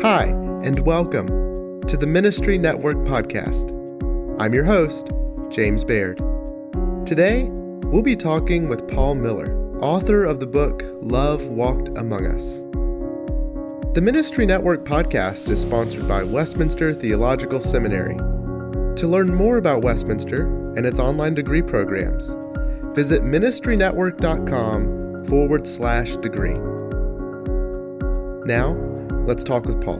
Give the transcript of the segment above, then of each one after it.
Hi, and welcome to the Ministry Network podcast. I'm your host, James Baird. Today, we'll be talking with Paul Miller, author of the book Love Walked Among Us. The Ministry Network podcast is sponsored by Westminster Theological Seminary. To learn more about Westminster and its online degree programs, visit ministrynetwork.com/degree. Now, let's talk with Paul.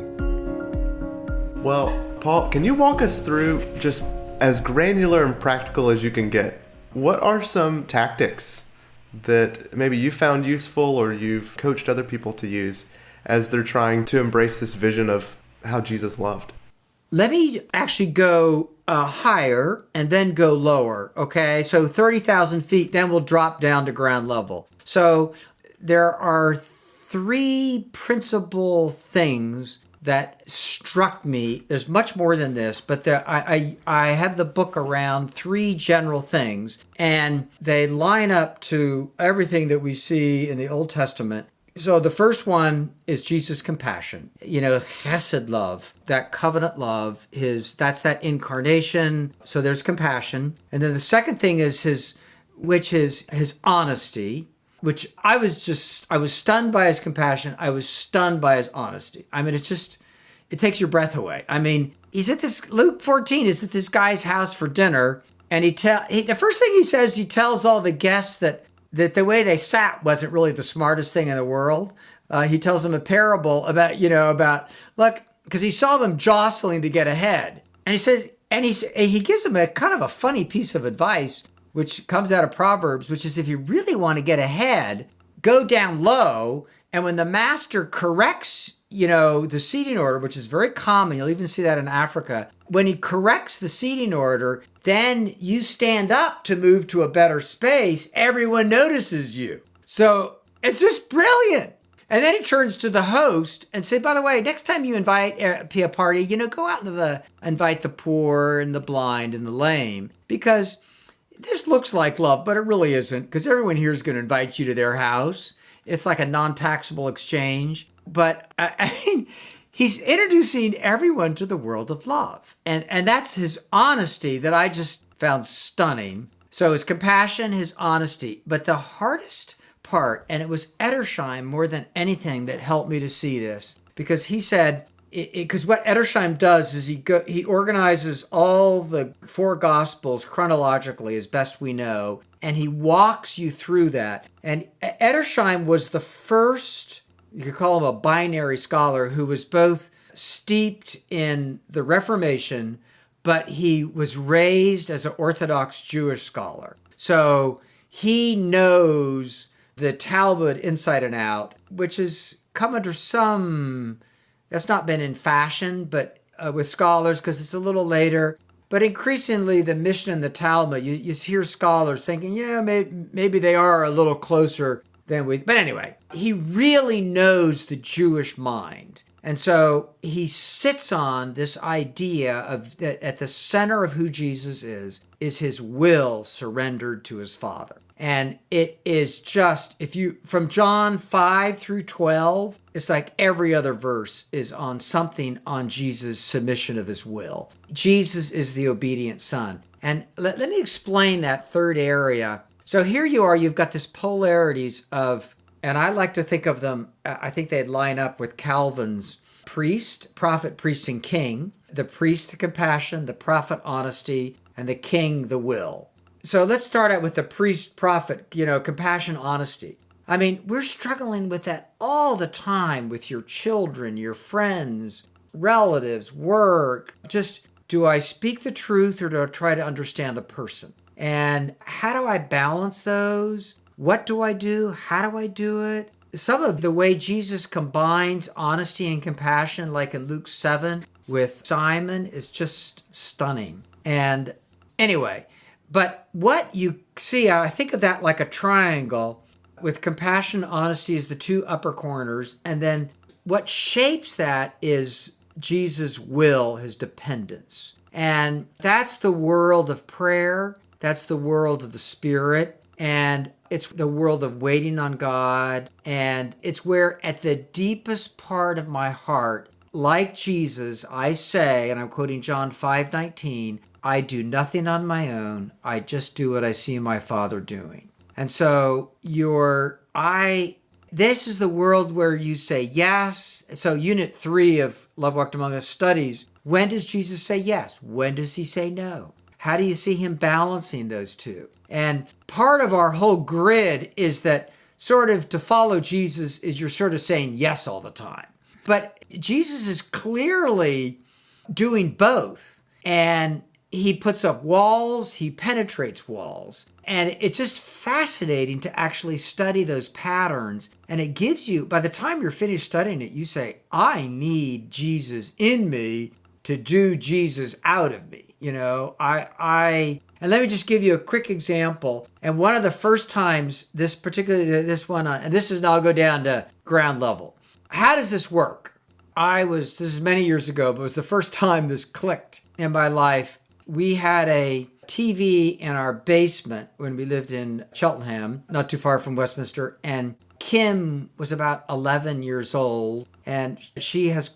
Well, Paul, can you walk us through, just as granular and practical as you can get, what are some tactics that maybe you found useful or you've coached other people to use as they're trying to embrace this vision of how Jesus loved? Let me actually go higher and then go lower, okay? So 30,000 feet, then we'll drop down to ground level. So there are three principal things that struck me. There's much more than this, but I have the book around three general things, and they line up to everything that we see in the Old Testament. So the first one is Jesus' compassion. Chesed love, that covenant love, that's that incarnation. So there's compassion. And then the second thing is his honesty, which I was stunned by his compassion. I was stunned by his honesty. I mean, it takes your breath away. I mean, he's at Luke 14 is at this guy's house for dinner. And the first thing he says, he tells all the guests that the way they sat wasn't really the smartest thing in the world. He tells them a parable about look, because he saw them jostling to get ahead. And he gives them a kind of a funny piece of advice, which comes out of Proverbs, which is if you really want to get ahead, go down low. And when the master corrects, the seating order, which is very common, you'll even see that in Africa. When he corrects the seating order, then you stand up to move to a better space. Everyone notices you. So it's just brilliant. And then he turns to the host and say, by the way, next time you invite a party, go out invite the poor and the blind and the lame, because this looks like love, but it really isn't, because everyone here is going to invite you to their house. It's like a non-taxable exchange. But I mean, he's introducing everyone to the world of love. And that's his honesty that I just found stunning. So his compassion, his honesty. But the hardest part, and it was Edersheim more than anything that helped me to see this, because he said, because what Edersheim does is he organizes all the four Gospels chronologically as best we know, and he walks you through that. And Edersheim was the first, you could call him a binary scholar, who was both steeped in the Reformation, but he was raised as an Orthodox Jewish scholar. So he knows the Talmud inside and out, which has come under that's not been in fashion, but with scholars, because it's a little later. But increasingly, the Mishnah and the Talmud, you hear scholars thinking, maybe they are a little closer than we. But anyway, he really knows the Jewish mind. And so he sits on this idea of that at the center of who Jesus is his will surrendered to his Father. And it is just, from John 5 through 12, it's like every other verse is on something on Jesus' submission of his will. Jesus is the obedient Son. And let me explain that third area. So here you are, you've got this polarities of, and I like to think of them, I think they'd line up with Calvin's prophet, priest, and king. The priest, the compassion, the prophet, honesty, and the king, the will. So let's start out with the priest, prophet, compassion, honesty. I mean, we're struggling with that all the time with your children, your friends, relatives, work. Just, do I speak the truth or do I try to understand the person? And how do I balance those? What do I do? How do I do it? Some of the way Jesus combines honesty and compassion, like in Luke 7 with Simon, is just stunning. And anyway, but what you see, I think of that like a triangle with compassion, honesty as the two upper corners. And then what shapes that is Jesus' will, his dependence. And that's the world of prayer. That's the world of the Spirit. And it's the world of waiting on God. And it's where at the deepest part of my heart like Jesus, I say, and I'm quoting John 5:19, I do nothing on my own. I just do what I see my Father doing. And so this is the world where you say yes. So unit 3 of Love Walked Among Us studies, when does Jesus say yes? When does he say no? How do you see him balancing those two? And part of our whole grid is that sort of to follow Jesus is you're sort of saying yes all the time. But Jesus is clearly doing both. And he puts up walls, he penetrates walls. And it's just fascinating to actually study those patterns. And it gives you, by the time you're finished studying it, you say, I need Jesus in me to do Jesus out of me. You know, and let me just give you a quick example. And one of the first times, this is, I'll go down to ground level. How does this work? This is many years ago, but it was the first time this clicked in my life. We had a TV in our basement when we lived in Cheltenham, not too far from Westminster. And Kim was about 11 years old, and she has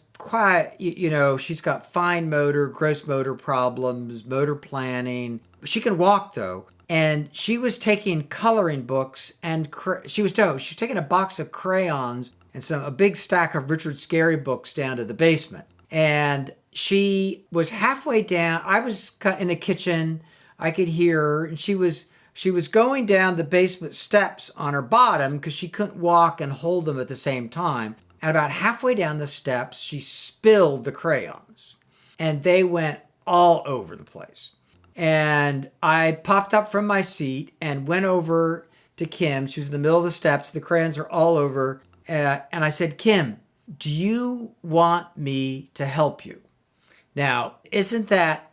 she's got fine motor, gross motor problems, motor planning. She can walk though. And she was taking coloring books and she was taking a box of crayons and a big stack of Richard Scarry books down to the basement. And she was halfway down. I was in the kitchen. I could hear her, and she was going down the basement steps on her bottom because she couldn't walk and hold them at the same time. And about halfway down the steps, she spilled the crayons, and they went all over the place. And I popped up from my seat and went over to Kim. She was in the middle of the steps. The crayons are all over. And I said, Kim, do you want me to help you? Now, isn't that,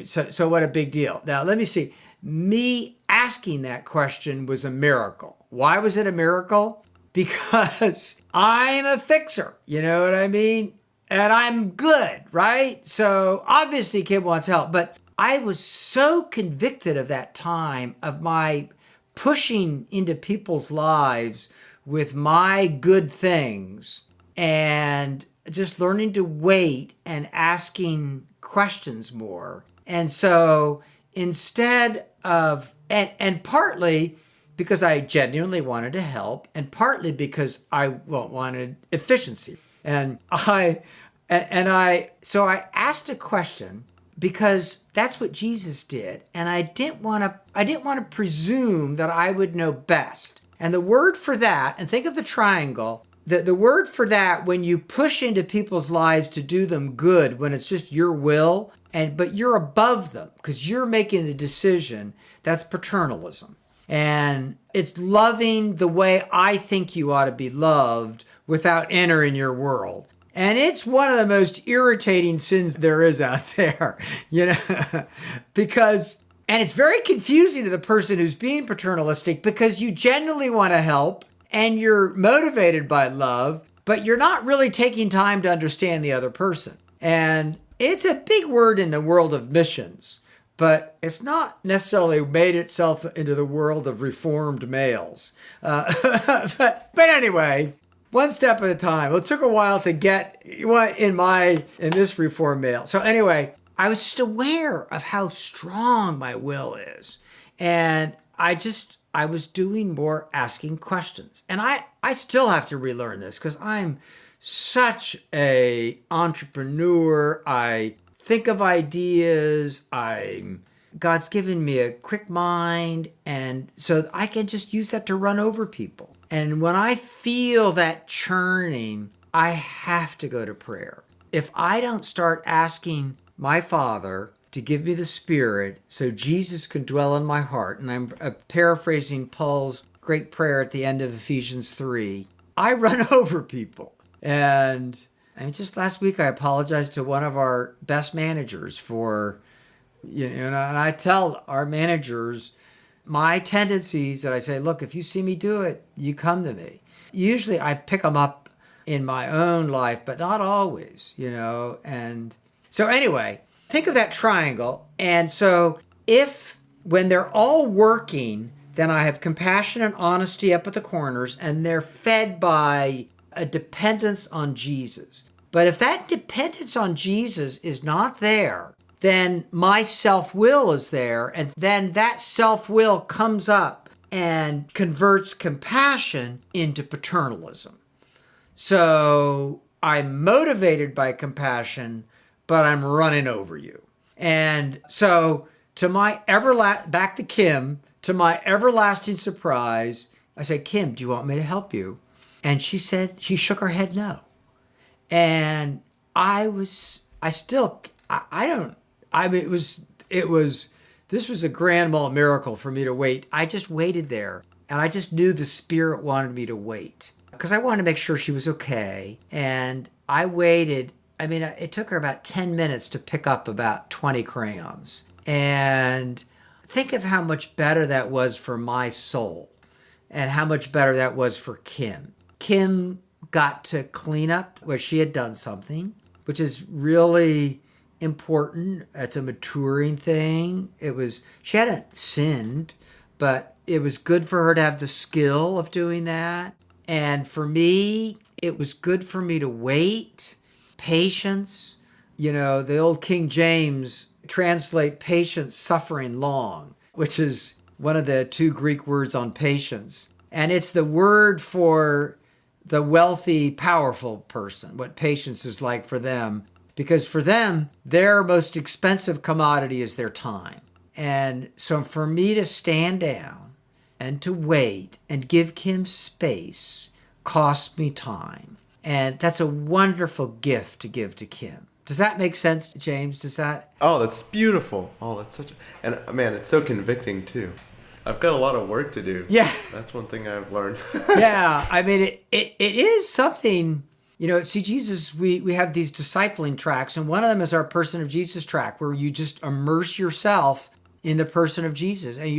so what a big deal. Now, let me see. Me asking that question was a miracle. Why was it a miracle? Because I'm a fixer, you know what I mean? And I'm good, right? So obviously Kim wants help, but I was so convicted of that time of my pushing into people's lives with my good things and just learning to wait and asking questions more. And so instead of, and partly because I genuinely wanted to help, and partly because I wanted efficiency. So I asked a question because that's what Jesus did. And I didn't want to presume that I would know best. And the word for that, and think of the triangle, the word for that, when you push into people's lives to do them good, when it's just your will, but you're above them because you're making the decision, that's paternalism. And it's loving the way I think you ought to be loved without entering your world. And it's one of the most irritating sins there is out there, you know, and it's very confusing to the person who's being paternalistic because you genuinely want to help and you're motivated by love, but you're not really taking time to understand the other person. And it's a big word in the world of missions, but it's not necessarily made itself into the world of reformed males. But anyway, one step at a time. It took a while to get in this reformed male. So anyway, I was just aware of how strong my will is. And I was doing more asking questions. And I still have to relearn this because I'm such a entrepreneur. I think of ideas. God's given me a quick mind. And so I can just use that to run over people. And when I feel that churning, I have to go to prayer. If I don't start asking my Father to give me the Spirit so Jesus can dwell in my heart, and I'm paraphrasing Paul's great prayer at the end of Ephesians 3, I run over people. And just last week, I apologized to one of our best managers for, and I tell our managers my tendencies that I say, look, if you see me do it, you come to me. Usually I pick them up in my own life, but not always, And so anyway, think of that triangle. And so when they're all working, then I have compassion and honesty up at the corners, and they're fed by a dependence on Jesus. But if that dependence on Jesus is not there, then my self-will is there. And then that self-will comes up and converts compassion into paternalism. So I'm motivated by compassion, but I'm running over you. And so to my back to Kim, to my everlasting surprise, I said, Kim, do you want me to help you? And she shook her head no. And this was a grand mal miracle for me to wait. I just waited there, and I just knew the Spirit wanted me to wait because I wanted to make sure she was okay. And I waited. I mean, it took her about 10 minutes to pick up about 20 crayons. And think of how much better that was for my soul and how much better that was for Kim. Kim got to clean up where she had done something, which is really important. It's a maturing thing. She hadn't sinned, but it was good for her to have the skill of doing that. And for me, it was good for me to wait. Patience. The old King James translate patience, suffering long, which is one of the two Greek words on patience. And it's the word for the wealthy, powerful person, what patience is like for them. Because for them, their most expensive commodity is their time. And so for me to stand down and to wait and give Kim space cost me time. And that's a wonderful gift to give to Kim. Does that make sense, James? Does that? Oh, that's beautiful. Oh, that's and man, it's so convicting too. I've got a lot of work to do. Yeah. That's one thing I've learned. Yeah. I mean, it is something, see, Jesus, we have these discipling tracks, and one of them is our Person of Jesus track, where you just immerse yourself in the person of Jesus, and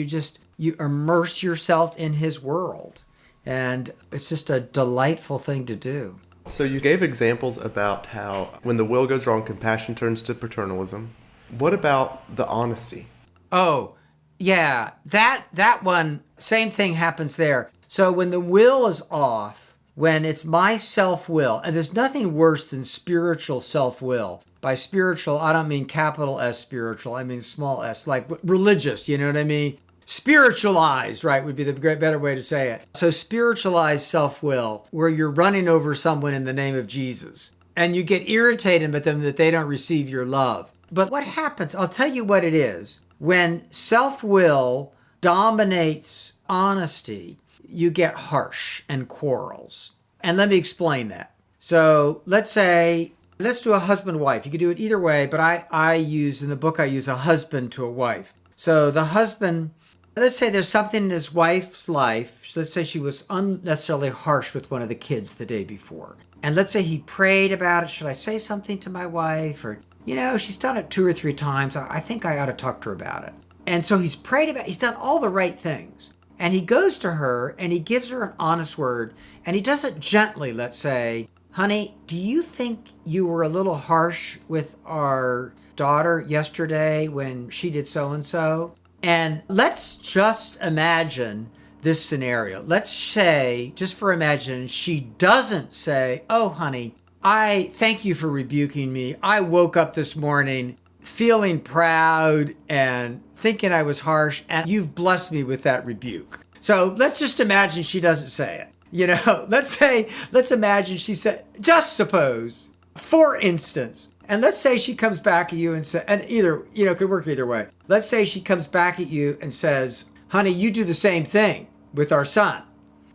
you immerse yourself in his world. And it's just a delightful thing to do. So you gave examples about how when the will goes wrong, compassion turns to paternalism. What about the honesty? Oh, yeah, that one, same thing happens there. So when the will is off, when it's my self-will, and there's nothing worse than spiritual self-will. By spiritual, I don't mean capital S spiritual, I mean small s, like religious, you know what I mean? Spiritualized, right, would be the better way to say it. So spiritualized self-will, where you're running over someone in the name of Jesus, and you get irritated with them that they don't receive your love. But what happens, I'll tell you what it is. When self-will dominates honesty, you get harsh and quarrels. And let me explain that. So let's do a husband-wife. You could do it either way, but I use a husband to a wife. So the husband, let's say there's something in his wife's life. Let's say she was unnecessarily harsh with one of the kids the day before. And let's say he prayed about it. Should I say something to my wife? Or, she's done it 2 or 3 times. I think I ought to talk to her about it. And so he's prayed about it. He's done all the right things. And he goes to her and he gives her an honest word. And he does it gently, let's say, honey, do you think you were a little harsh with our daughter yesterday when she did so-and-so? And let's just imagine this scenario. Let's say, just for imagine, she doesn't say, oh, honey, I thank you for rebuking me. I woke up this morning feeling proud and thinking I was harsh, and you've blessed me with that rebuke. So let's just imagine she doesn't say it. Let's imagine she said, just suppose, for instance, and let's say she comes back at you and says, and either, it could work either way. Let's say she comes back at you and says, honey, you do the same thing with our son.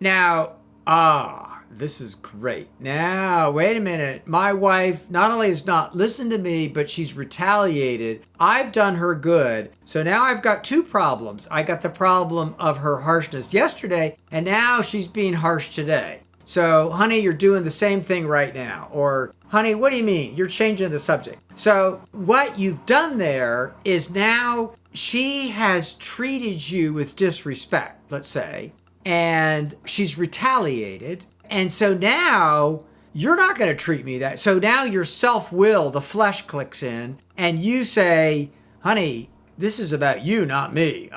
Now, this is great. Now, wait a minute. My wife not only has not listened to me, but she's retaliated. I've done her good. So now I've got 2 problems. I got the problem of her harshness yesterday, and now she's being harsh today. So, honey, you're doing the same thing right now. Or, honey, what do you mean? You're changing the subject. So what you've done there is now she has treated you with disrespect, let's say, and she's retaliated. And so now you're not going to treat me that. So now your self-will, the flesh clicks in and you say, honey, this is about you, not me.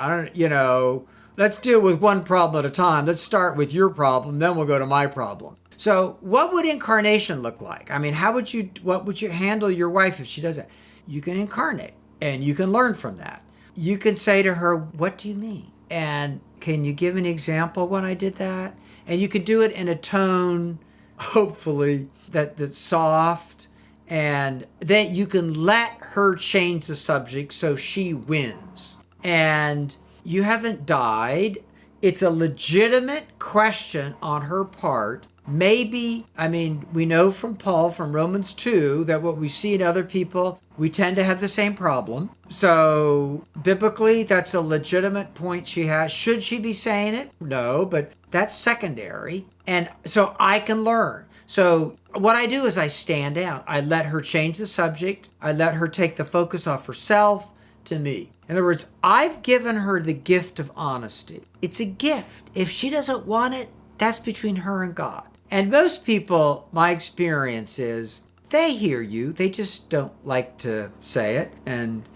Let's deal with one problem at a time. Let's start with your problem, then we'll go to my problem. So what would incarnation look like? I mean, what would you handle your wife if she does that? You can incarnate and you can learn from that. You can say to her, what do you mean? And can you give an example when I did that? And you could do it in a tone, hopefully, that's soft. And then you can let her change the subject so she wins. And you haven't died. It's a legitimate question on her part. Maybe, I mean, we know from Paul, from Romans 2, that what we see in other people, we tend to have the same problem. So biblically, that's a legitimate point she has. Should she be saying it? No, but that's secondary. And so I can learn. So what I do is I stand down. I let her change the subject. I let her take the focus off herself to me. In other words, I've given her the gift of honesty. It's a gift. If she doesn't want it, that's between her and God. And most people, my experience is, they hear you. They just don't like to say it. And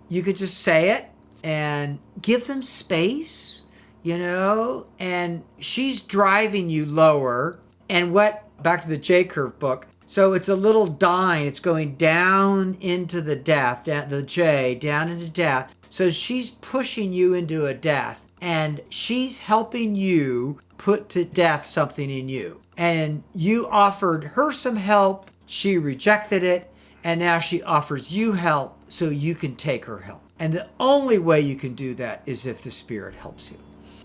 you could just say it and give them space, and she's driving you lower. And back to the J-curve book. So it's a little dine. It's going down into the death, the J, down into death. So she's pushing you into a death. And she's helping you put to death something in you. And you offered her some help. She rejected it. And now she offers you help so you can take her help. And the only way you can do that is if the Spirit helps you.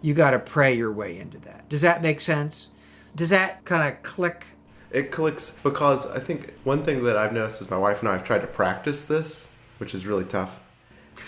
You got to pray your way into that. Does that make sense? Does that kind of click? It clicks because I think one thing that I've noticed is my wife and I have tried to practice this, which is really tough.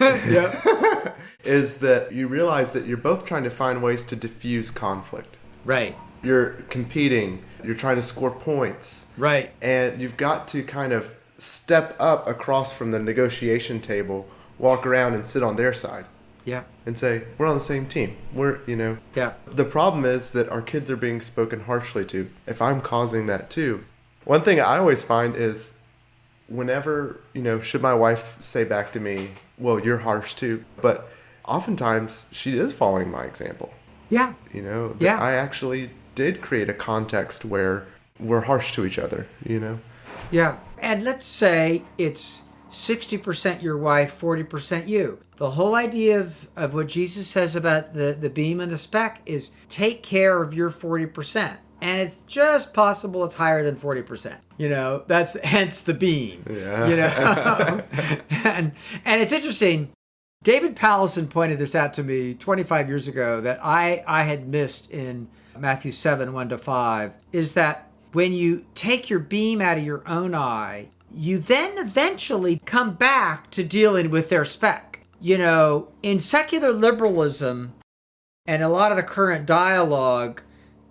Yeah. Is that you realize that you're both trying to find ways to diffuse conflict. Right. You're competing. You're trying to score points. Right. And you've got to kind of step up across from the negotiation table, walk around and sit on their side. Yeah. And say, we're on the same team. Yeah. The problem is that our kids are being spoken harshly to. If I'm causing that too. One thing I always find is whenever, should my wife say back to me, well, you're harsh too. But oftentimes she is following my example. Yeah. Yeah. I actually did create a context where we're harsh to each other, Yeah. And let's say it's 60% your wife, 40% you. The whole idea of what Jesus says about the beam and the speck is take care of your 40%. And it's just possible it's higher than 40%. That's hence the beam. Yeah. And it's interesting. David Powelson pointed this out to me 25 years ago that I had missed in Matthew 7, 1-5, is that when you take your beam out of your own eye, you then eventually come back to dealing with their speck. In secular liberalism and a lot of the current dialogue,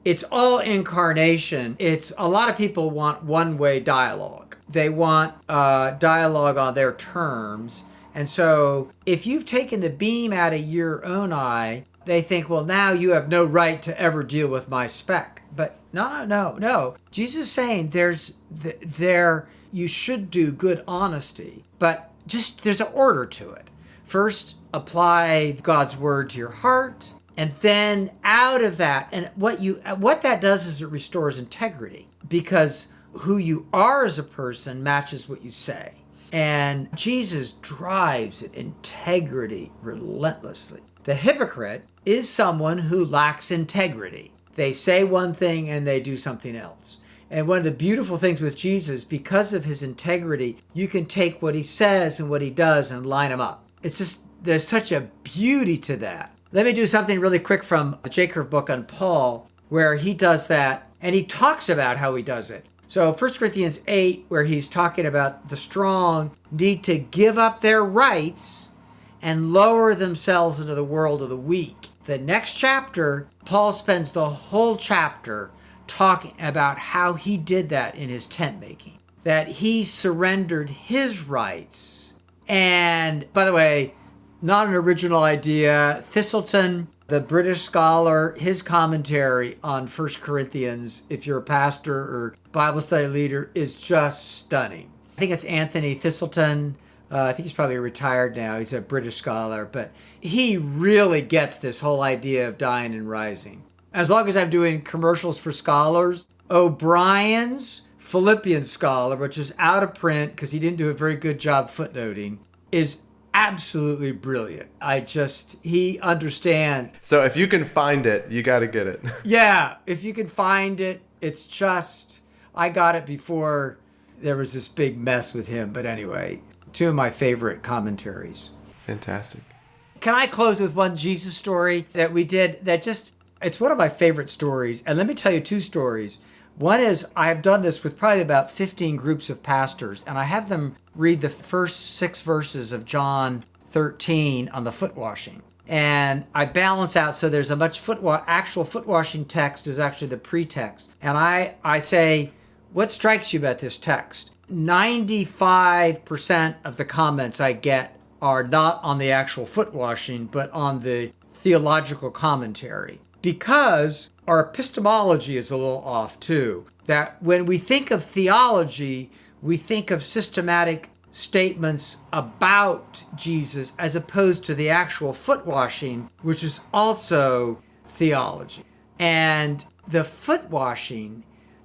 it's all incarnation. A lot of people want one-way dialogue. They want dialogue on their terms. And so if you've taken the beam out of your own eye, they think, well, now you have no right to ever deal with my speck. But no. Jesus is saying you should do good honesty, but just there's an order to it. First, apply God's word to your heart, and then out of that, and what that does is it restores integrity, because who you are as a person matches what you say. And Jesus drives integrity relentlessly. The hypocrite is someone who lacks integrity. They say one thing and they do something else. And one of the beautiful things with Jesus, because of his integrity, you can take what he says and what he does and line them up. It's just, there's such a beauty to that. Let me do something really quick from the J-curve book on Paul, where he does that, and he talks about how he does it. So 1 Corinthians 8, where he's talking about the strong need to give up their rights and lower themselves into the world of the weak. The next chapter, Paul spends the whole chapter talking about how he did that in his tent making, that he surrendered his rights. And by the way, not an original idea. Thistleton, the British scholar, his commentary on 1 Corinthians, if you're a pastor or Bible study leader, is just stunning. I think it's Anthony Thistleton. I think he's probably retired now. He's a British scholar, but he really gets this whole idea of dying and rising. As long as I'm doing commercials for scholars, O'Brien's Philippian Scholar, which is out of print because he didn't do a very good job footnoting, is absolutely brilliant. He understands. So if you can find it, you got to get it. Yeah, if you can find it, it's just, I got it before there was this big mess with him. But anyway, two of my favorite commentaries. Fantastic. Can I close with one Jesus story that we did it's one of my favorite stories. And let me tell you two stories. One is I've done this with probably about 15 groups of pastors, and I have them read the first 6 verses of John 13 on the foot washing. And I balance out so there's a much actual foot washing text is actually the pretext. And I say, what strikes you about this text? 95% of the comments I get are not on the actual foot washing, but on the theological commentary. Because our epistemology is a little off too. That when we think of theology, we think of systematic statements about Jesus as opposed to the actual foot washing, which is also theology. And the foot washing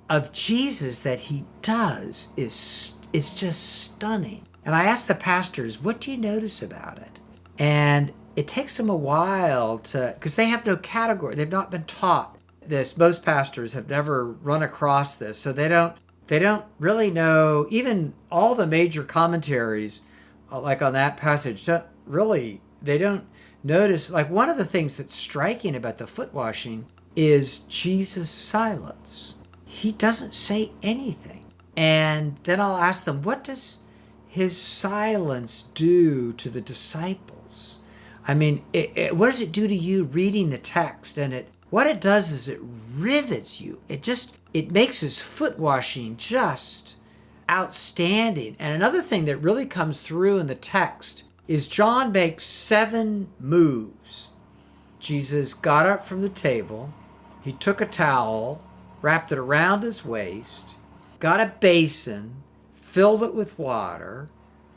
of Jesus that he does is just stunning. And I asked the pastors, what do you notice about it? And it takes them a while because they have no category. They've not been taught this. Most pastors have never run across this. So they don't really know, even all the major commentaries, like on that passage, they don't notice. Like one of the things that's striking about the foot washing is Jesus' silence. He doesn't say anything. And then I'll ask them, what does his silence do to the disciples? I mean, what does it do to you reading the text? And what it does is it rivets you. It makes his foot washing just outstanding. And another thing that really comes through in the text is John makes 7 moves. Jesus got up from the table. He took a towel, wrapped it around his waist, got a basin, filled it with water,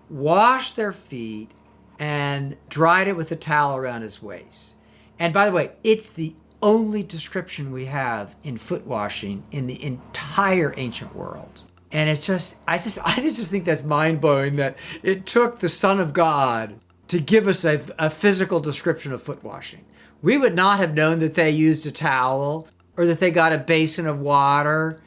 washed their feet, and dried it with a towel around his waist. And by the way, it's the only description we have in foot washing in the entire ancient world. And I just think that's mind-blowing that it took the Son of God to give us a physical description of foot washing. We would not have known that they used a towel or that they got a basin of water.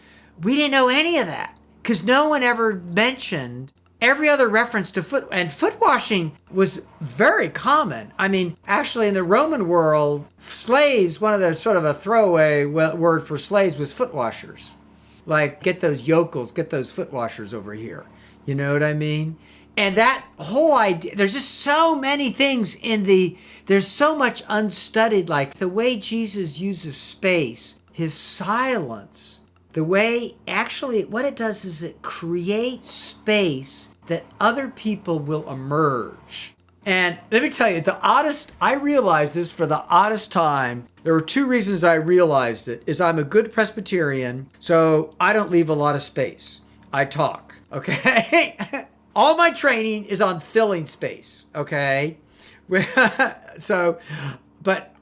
We didn't know any of that because no one ever mentioned every other reference to foot. And foot washing was very common. I mean, actually in the Roman world, slaves, one of the sort of a throwaway word for slaves was foot washers. Like, get those yokels, get those foot washers over here. You know what I mean? And that whole idea, there's just so many things there's so much unstudied, like the way Jesus uses space, his silence, the way, actually, what it does is it creates space that other people will emerge. And let me tell you, I realized this for the oddest time. There were 2 reasons I realized it, is I'm a good Presbyterian, so I don't leave a lot of space. I talk, okay? All my training is on filling space, okay? But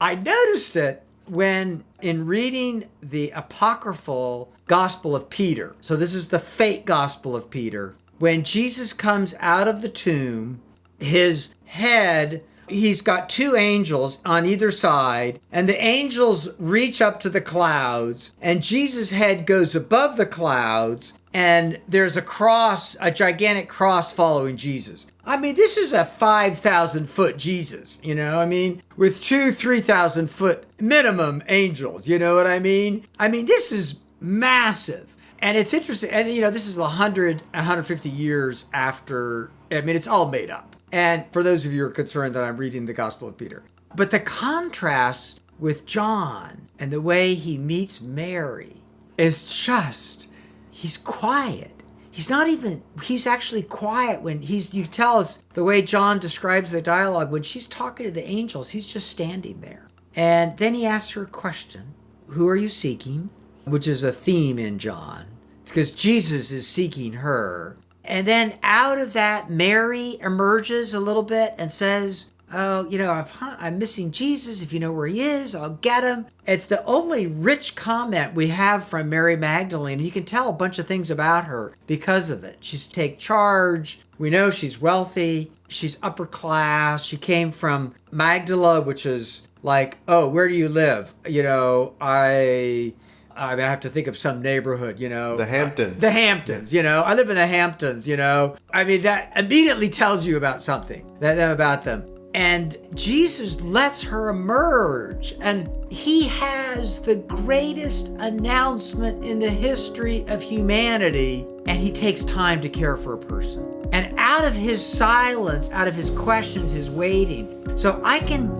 I noticed it when in reading the apocryphal Gospel of Peter. So this is the fake Gospel of Peter. When Jesus comes out of the tomb, his head, he's got 2 angels on either side, and the angels reach up to the clouds, and Jesus' head goes above the clouds, and there's a cross, a gigantic cross following Jesus. I mean, this is a 5,000 foot Jesus, you know, I mean, with 3,000 foot minimum angels, you know what I mean? I mean, this is massive. And it's interesting, and you know, this is 150 years after, I mean, it's all made up. And for those of you who are concerned that I'm reading the Gospel of Peter. But the contrast with John and the way he meets Mary is just, he's quiet. He's actually quiet when you tell us the way John describes the dialogue, when she's talking to the angels, he's just standing there. And then he asks her a question, who are you seeking? Which is a theme in John, because Jesus is seeking her. And then out of that, Mary emerges a little bit and says, oh, I'm missing Jesus. If you know where he is, I'll get him. It's the only rich comment we have from Mary Magdalene. You can tell a bunch of things about her because of it. She's take charge. We know she's wealthy. She's upper class. She came from Magdala, which is like, oh, where do you live? I have to think of some neighborhood, The Hamptons. The Hamptons, I live in the Hamptons, that immediately tells you about something, about them. And Jesus lets her emerge, and he has the greatest announcement in the history of humanity, and he takes time to care for a person. And out of his silence, out of his questions, his waiting. So I can,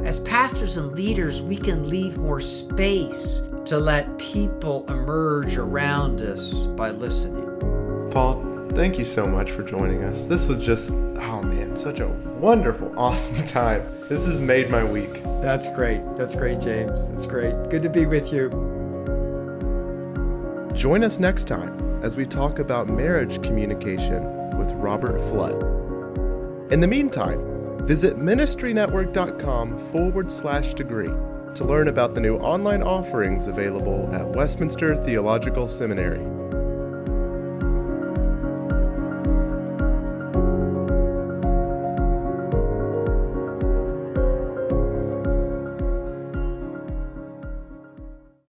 as pastors and leaders, we can leave more space to let people emerge around us by listening. Paul, thank you so much for joining us. This was just, such a wonderful, awesome time. This has made my week. That's great. That's great, James. That's great. Good to be with you. Join us next time as we talk about marriage communication with Robert Flood. In the meantime, visit ministrynetwork.com/degree to learn about the new online offerings available at Westminster Theological Seminary.